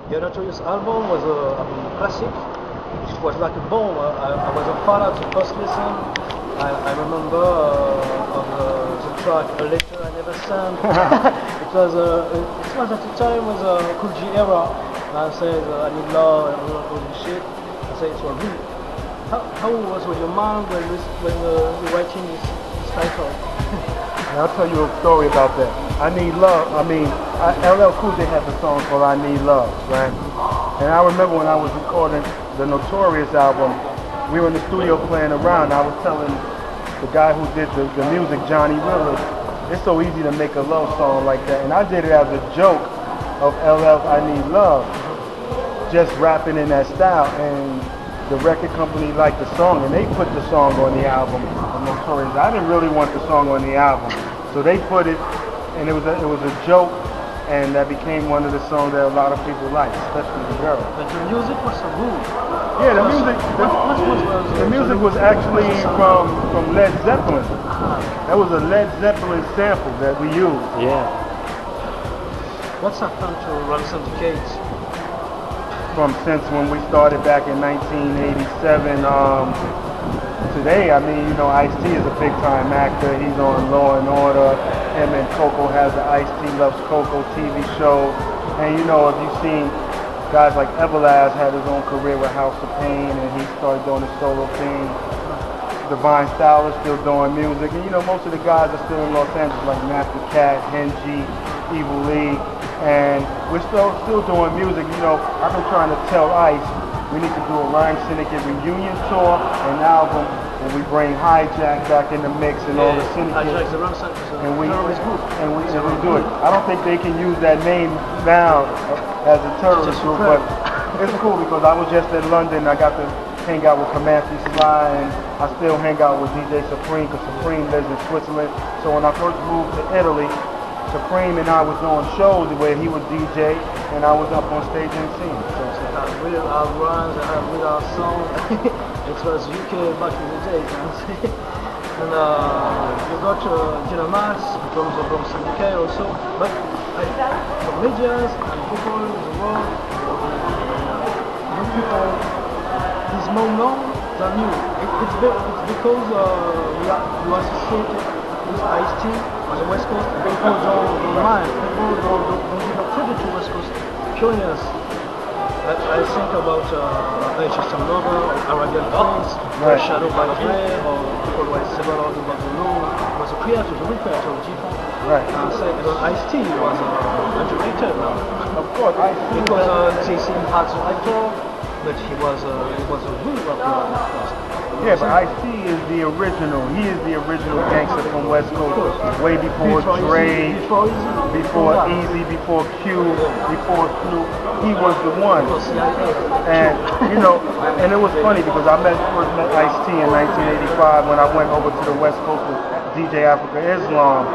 The Notorious album was a classic. It was like a bomb. I was a fan at the first listen. I remember of the track "A Letter I Never Sent." It was at the time was a Cool G era. I said I need love and all this shit. I said it was really. How was your mind when you're writing this title? And I'll tell you a story about that. I Need Love. I mean, LL Cool J had the song called I Need Love, right? And I remember when I was recording the Notorious album, we were in the studio playing around. I was telling the guy who did the music, Johnny Willard, it's so easy to make a love song like that. And I did it as a joke of LL's I Need Love, just rapping in that style. And the record company liked the song, and they put the song on the album, the Notorious. I didn't really want the song on the album, so they put it, and it was a joke, and that became one of the songs that a lot of people liked, especially the girls. But the music was so good. Yeah, the music was actually from Led Zeppelin. That was a Led Zeppelin sample that we used. Yeah. What's happened to Run Syndicate? Since when we started back in 1987, today, I mean, you know, Ice-T is a big-time actor. He's on Law and Order. Him and Coco has the Ice-T Loves Coco TV show. And you know, if you've seen guys like Everlast had his own career with House of Pain, and he started doing his solo thing. Divine Style is still doing music, and you know, most of the guys are still in Los Angeles, like Master Cat, Henji, Evil Lee. And we're still doing music. You know, I've been trying to tell Ice we need to do a Rhyme Syndicate reunion tour, an album, and we bring Hijack back in the mix and all the Syndicate. And we do it. I don't think they can use that name now as a terrorist group, but it's cool because I was just in London. I got to hang out with Comanche Sly, and I still hang out with DJ Supreme because Supreme lives in Switzerland. So when I first moved to Italy, Supreme and I was doing shows where he would DJ and I was up on stage and singing. So real hard runs, I have real hard songs. It was UK back in the days, and you got Dynamax from Syndicate also. But for medias and people in the world, young people, he's more known than you. It's because you associate with Ice-T on the West Coast. People don't mind. People don't give a credit to West Coast pioneers. I think about H.S.M. Lover, Arabian Prince, Shadow by Day, or people like Several de Bartolo, was a creator, the real creator of G-Funk. right. And say Ice-T was underrated now. Of course, Ice-T Because Jason had the actor, but he was a real rapper. Yeah, but Ice-T is the original. He is the original gangster from West Coast. Way before Dre, before Easy, before Q, before Snoop. He was the one. And, you know, and it was funny because I first met Ice-T in 1985 when I went over to the West Coast with DJ Africa Islam.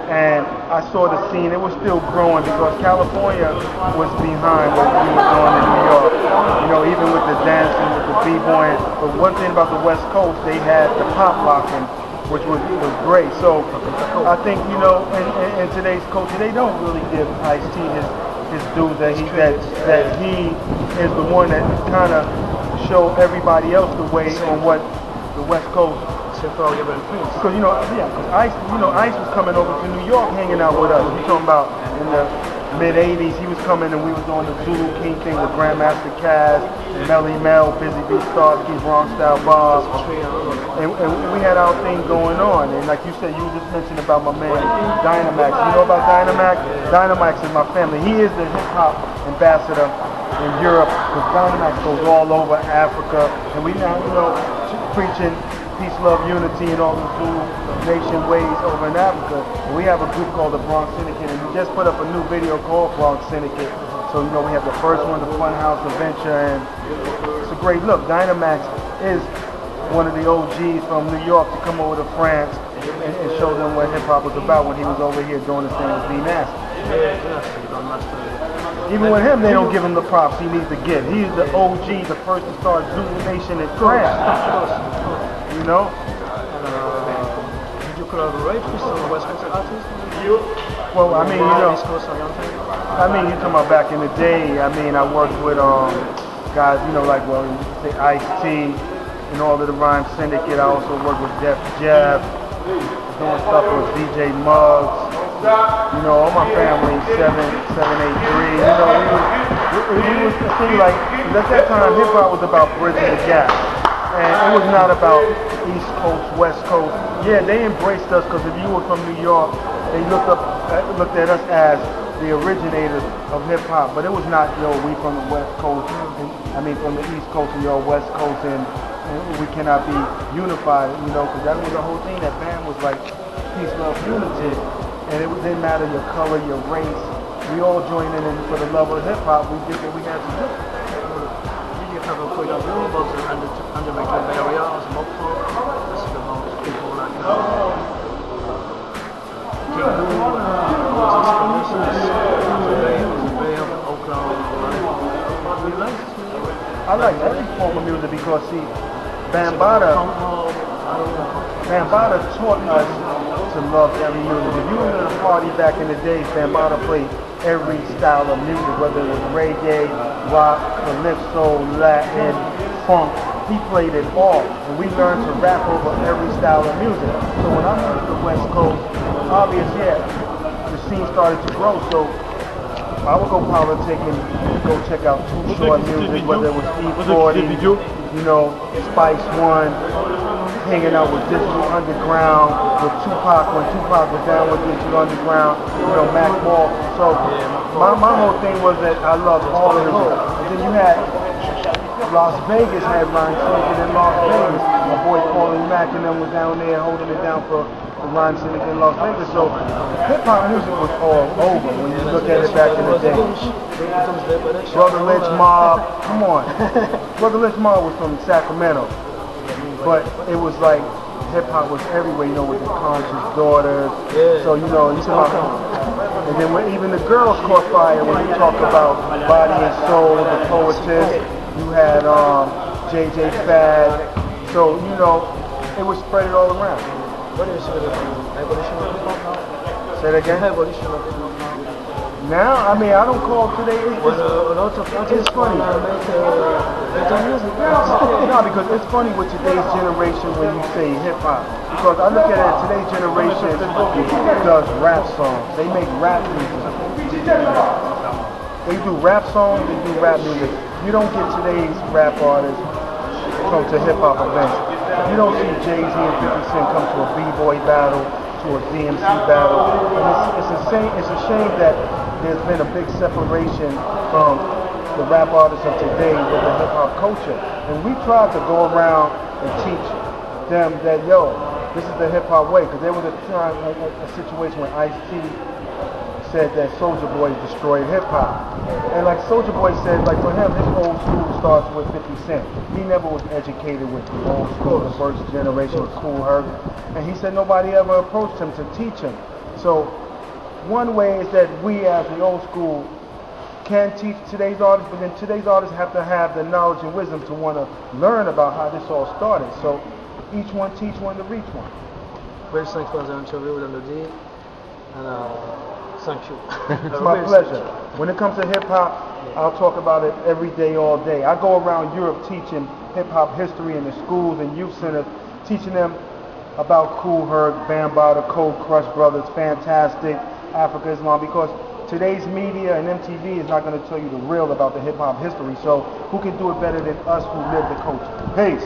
And I saw the scene. It was still growing because California was behind what we were doing in New York. You know, even with the dancing, with the b-boying. But one thing about the West Coast, they had the pop locking, which was great. So I think, you know, in today's culture, they don't really give Ice-T his due that he is the one that kind of showed everybody else the way on what the West Coast. Because Ice was coming over to New York, hanging out with us. We're talking about in the mid '80s, he was coming and we was on the Zulu King thing with Grandmaster Caz, Melly Mel, Busy Bee Starsky, Bronx Style Bob, and we had our thing going on. And like you said, you just mentioned about my man Dynamax. You know about Dynamax? Dynamax is my family. He is the hip hop ambassador in Europe. Because Dynamax goes all over Africa, and we now, you know, preaching peace, love, unity, and all the Zulu nation ways over in Africa. And we have a group called the Bronx Syndicate, and we just put up a new video called Bronx Syndicate. So, you know, we have the first one, the Funhouse Adventure, and it's a great look. Dynamax is one of the OGs from New York to come over to France and show them what hip-hop was about when he was over here doing his thing with B-Nasty. Even with him, they don't give him the props he needs to get. He's the OG, the first to start Zulu Nation in France. You know? Did you collaborate with some West Coast artists? Well, I mean, you know, East Coast or Youngstown? I mean, you're talking about back in the day. I mean, I worked with guys, you know, like, well, you say Ice-T and all of the Rhyme Syndicate. I also worked with Def Jab, doing stuff with DJ Muggs. You know, all my family, 783. You know, we was the thing like, 'cause at that time, hip hop was about bridging the gap. And it was not about East Coast, West Coast. Yeah, they embraced us because if you were from New York, they looked at us as the originators of hip hop. But it was not, yo, we from the West Coast, I mean from the East Coast and yo, West Coast, and we cannot be unified, you know, because that was the whole thing. That band was like peace, love, unity. And it didn't matter your color, your race. We all joined in and for the love of hip hop, we did what we had to do. Did you have a point of view about the underrated area as Mopro? This is about people like King Lou and all these producers, the Bay of Oakland. You like it? I like every form of music because, see, Bambaataa taught us to love every music. If you were at a party back in the day, Bambaataa played every style of music, whether it was reggae, rock, calypso, Latin, funk. He played it all, and we learned to rap over every style of music. So when I moved to the West Coast, obvious, yeah, the scene started to grow. So I would go politicking, go check out Too Short music, whether it was E40, you know, Spice One, hanging out with Digital Underground, with Tupac when Tupac was down with Digital Underground, you know, Mac Ball. So my whole thing was that I loved all of it. And then you had Las Vegas had Rhyme Syndicate in Las Vegas. My boy Paulie Mack and them was down there holding it down for the Rhyme Syndicate in Las Vegas. So hip hop music was all over when you look at it back in the day. Brother Lynch Mob, come on. Brother Lynch Mob was from Sacramento. But it was like hip hop was everywhere, you know, with the Conscious Daughters. Yeah. So you know, and then when even the girls caught fire when you talk about Body and Soul, the Poetess. You had JJ Fad. So you know, it was spread all around. What is the evolution of hip hop now? Say that again. Evolution of hip hop now. Now, I mean, I don't call today. Well, a lot of artists funny. make better music. No, because it's funny with today's generation when you say hip hop. Because I look at it, today's generation does rap songs. They make rap music. They do rap songs, they do rap music. You don't get today's rap artists come to hip hop events. You don't see Jay-Z and 50 Cent come to a B-boy battle, to a DMC battle. And it's a shame that there's been a big separation from the rap artists of today with the hip hop culture. And we tried to go around and teach them that, yo, this is the hip hop way. Because there was a time, a situation when Ice-T said that Soulja Boy destroyed hip hop. And like Soulja Boy said, like for him, his old school starts with 50 Cent. He never was educated with the old school, the first generation with Kool Herc. And he said nobody ever approached him to teach him. So one way is that we as the old school can teach today's artists, but then today's artists have to have the knowledge and wisdom to want to learn about how this all started. So each one teach one to reach one. Well, thanks for the interview with Melody. And thank you. It's my pleasure. When it comes to hip hop, I'll talk about it every day, all day. I go around Europe teaching hip hop history in the schools and youth centers, teaching them about Kool Herc, Bambaataa, Cold Crush Brothers, Fantastic, Africa Islam, because today's media and MTV is not going to tell you the real about the hip hop history. So who can do it better than us who live the culture? Peace.